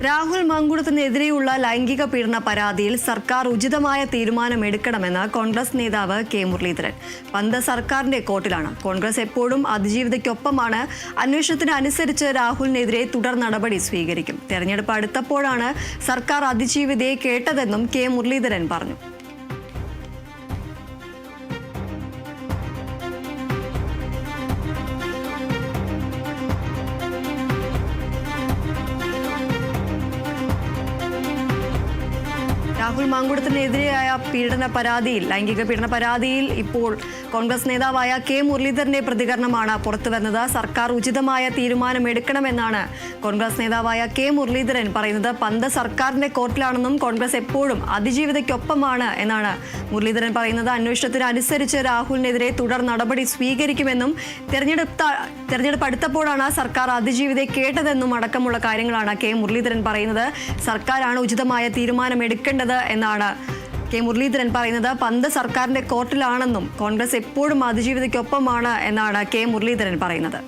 രാഹുൽ മങ്കുടത്തിനെതിരെയുള്ള ലൈംഗിക പീഡന പരാതിയിൽ സർക്കാർ ഉചിതമായ തീരുമാനമെടുക്കണമെന്ന് കോൺഗ്രസ് നേതാവ് കെ മുരളീധരൻ. പന്ത് സർക്കാരിന്റെ കോർട്ടിലാണ്. കോൺഗ്രസ് എപ്പോഴും അതിജീവിതയ്ക്കൊപ്പമാണ്. അന്വേഷണത്തിന് അനുസരിച്ച് രാഹുലിനെതിരെ തുടർ നടപടി സ്വീകരിക്കും. തെരഞ്ഞെടുപ്പ് അടുത്തപ്പോഴാണ് സർക്കാർ അതിജീവിതയെ കേട്ടതെന്നും കെ മുരളീധരൻ പറഞ്ഞു. രാഹുൽ മാങ്കുടത്തിനെതിരെയായ ലൈംഗിക പീഡന പരാതിയിൽ ഇപ്പോൾ കോൺഗ്രസ് നേതാവായ കെ മുരളീധരന്റെ പ്രതികരണമാണ് പുറത്തുവരുന്നത്. സർക്കാർ ഉചിതമായ തീരുമാനമെടുക്കണമെന്നാണ് കോൺഗ്രസ് നേതാവായ കെ മുരളീധരൻ പറയുന്നത്. പന്ത് സർക്കാരിന്റെ കോർട്ടിലാണെന്നും കോൺഗ്രസ് എപ്പോഴും അതിജീവിതയ്ക്കൊപ്പമാണ് എന്നാണ് മുരളീധരൻ പറയുന്നത്. അന്വേഷണത്തിന് അനുസരിച്ച് രാഹുലിനെതിരെ തുടർ നടപടി സ്വീകരിക്കുമെന്നും തെരഞ്ഞെടുപ്പ് അടുത്തപ്പോഴാണ് സർക്കാർ അതിജീവിതയെ കേട്ടതെന്നും അടക്കമുള്ള കാര്യങ്ങളാണ് കെ മുരളീധരൻ പറയുന്നത്. സർക്കാരാണ് ഉചിതമായ തീരുമാനമെടുക്കേണ്ടത് എന്നാണ് കെ മുരളീധരൻ പറയുന്നത്. പന്ത് സർക്കാരിന്റെ കോർട്ടിലാണെന്നും കോൺഗ്രസ് എപ്പോഴും അതിജീവിതയ്ക്കൊപ്പമാണ് എന്നാണ് കെ മുരളീധരൻ പറയുന്നത്.